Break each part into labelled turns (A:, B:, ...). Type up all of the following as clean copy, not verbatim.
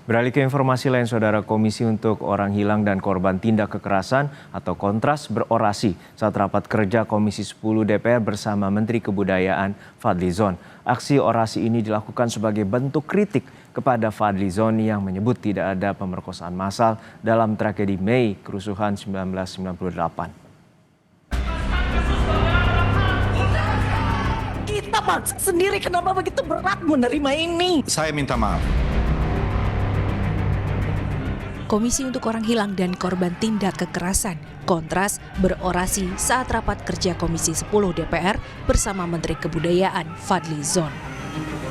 A: Beralih ke informasi lain, Saudara, Komisi untuk Orang Hilang dan Korban Tindak Kekerasan atau Kontras berorasi saat rapat kerja Komisi 10 DPR bersama Menteri Kebudayaan Fadlizon. Aksi orasi ini dilakukan sebagai bentuk kritik kepada Fadlizon yang menyebut tidak ada pemerkosaan massal dalam tragedi Mei kerusuhan 1998.
B: Kita bangsa sendiri kenapa begitu berat menerima ini?
C: Saya minta maaf.
D: Komisi untuk Orang Hilang dan Korban Tindak Kekerasan, Kontras, berorasi saat rapat kerja Komisi 10 DPR bersama Menteri Kebudayaan Fadlizon.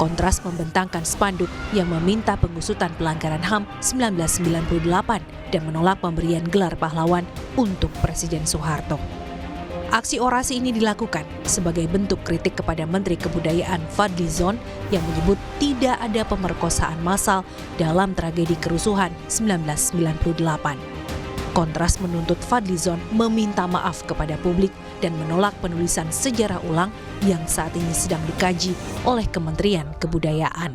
D: Kontras membentangkan spanduk yang meminta pengusutan pelanggaran HAM 1998 dan menolak pemberian gelar pahlawan untuk Presiden Soeharto. Aksi orasi ini dilakukan sebagai bentuk kritik kepada Menteri Kebudayaan Fadlizon yang menyebut tidak ada pemerkosaan massal dalam tragedi kerusuhan 1998. Kontras menuntut Fadlizon meminta maaf kepada publik dan menolak penulisan sejarah ulang yang saat ini sedang dikaji oleh Kementerian Kebudayaan.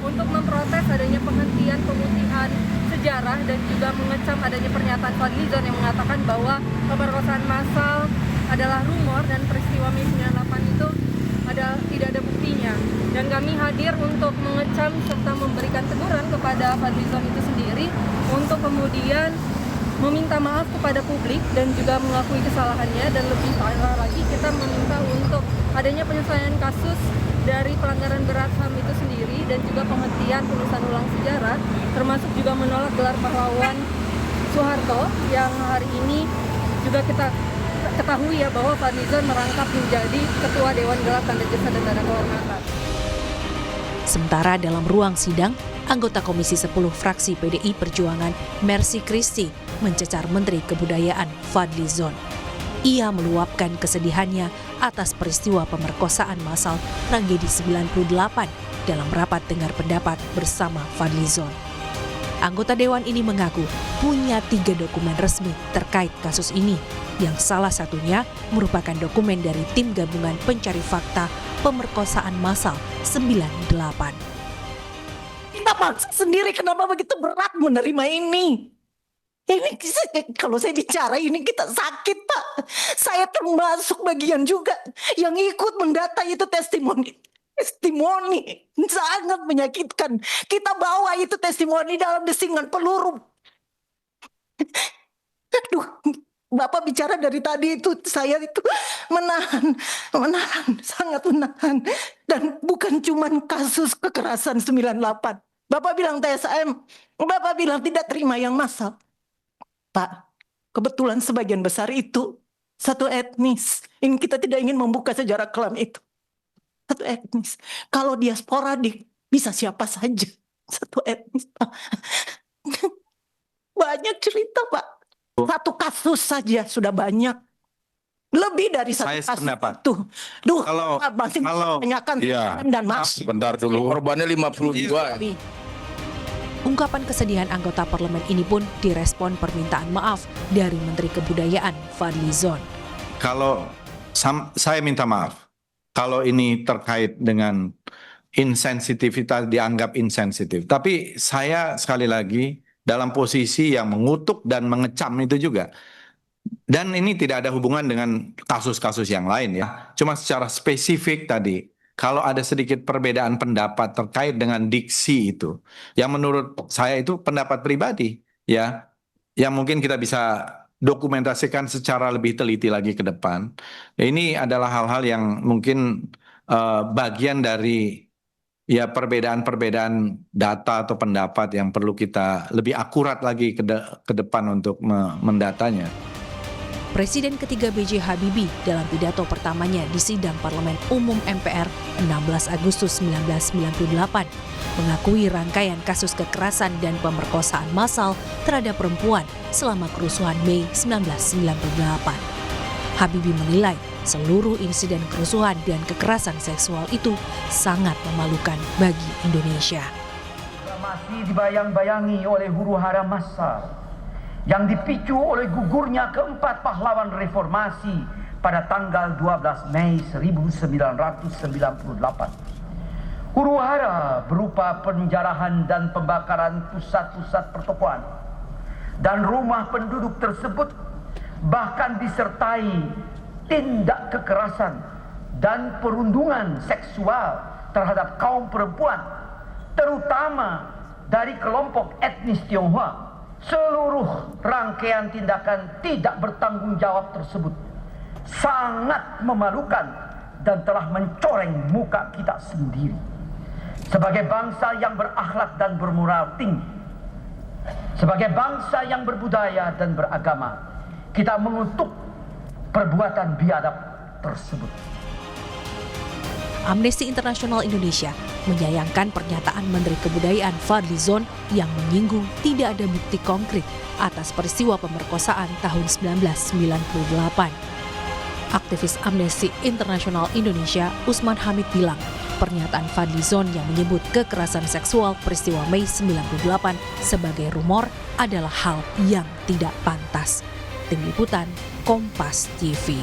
E: Untuk memprotes adanya penghentian pemutihan sejarah dan juga mengecam adanya pernyataan Fadlizon yang mengatakan bahwa pemerkosaan massal adalah rumor dan peristiwa Mei 98 itu tidak ada buktinya. Dan kami hadir untuk mengecam serta memberikan teguran kepada Fadlizon itu sendiri untuk kemudian meminta maaf kepada publik dan juga mengakui kesalahannya, dan lebih parah lagi kita meminta untuk adanya penyelesaian kasus dari pelanggaran berat HAM itu sendiri dan juga penghentian tulisan ulang sejarah, termasuk juga menolak gelar pahlawan Soeharto yang hari ini juga kita ketahui ya bahwa Fadlizon merangkap menjadi Ketua Dewan Gelar Tanda Jasa dan Tanda Kehormatan.
D: Sementara dalam ruang sidang, anggota Komisi 10 fraksi PDI Perjuangan Mercy Christie mencecar Menteri Kebudayaan Fadlizon. Ia meluapkan kesedihannya atas peristiwa pemerkosaan massal tragedi 98 dalam rapat dengar pendapat bersama Fadlizon. Anggota Dewan ini mengaku punya 3 dokumen resmi terkait kasus ini, yang salah satunya merupakan dokumen dari Tim Gabungan Pencari Fakta Pemerkosaan Massal 98.
B: Kita bangsa sendiri kenapa begitu berat menerima ini? Ini kalau saya bicara ini kita sakit, Pak. Saya termasuk bagian juga yang ikut mendata itu testimoni sangat menyakitkan. Kita bawa itu testimoni dalam desingan peluru. Aduh, Bapak bicara dari tadi itu saya itu menahan, sangat menahan. Dan bukan cuma kasus kekerasan 98. Bapak bilang TSM, Bapak bilang tidak terima yang massal. Pak, kebetulan sebagian besar itu satu etnis. Ini kita tidak ingin membuka sejarah kelam itu. Satu etnis. Kalau dia sporadik, bisa siapa saja. Satu etnis, Pak. Banyak cerita, Pak. Satu kasus saja sudah banyak. Lebih dari satu kasus itu. Duh, masih menanyakan dan Mas.
F: Sebentar dulu, korbannya 52.
D: Ungkapan kesedihan anggota parlemen ini pun direspon permintaan maaf dari Menteri Kebudayaan Fadlizon.
C: Kalau saya minta maaf, kalau ini terkait dengan insensitivitas, dianggap insensitif. Tapi saya sekali lagi dalam posisi yang mengutuk dan mengecam itu juga. Dan ini tidak ada hubungan dengan kasus-kasus yang lain ya. Cuma secara spesifik tadi, kalau ada sedikit perbedaan pendapat terkait dengan diksi itu, yang menurut saya itu pendapat pribadi ya, yang mungkin kita bisa dokumentasikan secara lebih teliti lagi ke depan. Ini adalah hal-hal yang mungkin bagian dari ya perbedaan-perbedaan data atau pendapat yang perlu kita lebih akurat lagi ke depan untuk mendatanya.
D: Presiden ketiga B.J. Habibie dalam pidato pertamanya di sidang Parlemen Umum MPR 16 Agustus 1998 mengakui rangkaian kasus kekerasan dan pemerkosaan massal terhadap perempuan selama kerusuhan Mei 1998. Habibie menilai seluruh insiden kerusuhan dan kekerasan seksual itu sangat memalukan bagi Indonesia.
G: Masih dibayang-bayangi oleh huru-hara massa yang dipicu oleh gugurnya keempat pahlawan reformasi pada tanggal 12 Mei 1998. Huru-hara berupa penjarahan dan pembakaran pusat-pusat pertokoan dan rumah penduduk tersebut bahkan disertai tindak kekerasan dan perundungan seksual terhadap kaum perempuan, terutama dari kelompok etnis Tionghoa. Seluruh rangkaian tindakan tidak bertanggung jawab tersebut sangat memalukan dan telah mencoreng muka kita sendiri sebagai bangsa yang berakhlak dan bermoral tinggi, sebagai bangsa yang berbudaya dan beragama. Kita mengutuk perbuatan biadab tersebut.
D: Amnesty International Indonesia menyayangkan pernyataan Menteri Kebudayaan Fadlizon yang menyinggung tidak ada bukti konkret atas peristiwa pemerkosaan tahun 1998. Aktivis Amnesty International Indonesia Usman Hamid bilang, pernyataan Fadlizon yang menyebut kekerasan seksual peristiwa Mei 98 sebagai rumor adalah hal yang tidak pantas. Tim Liputan, Kompas TV.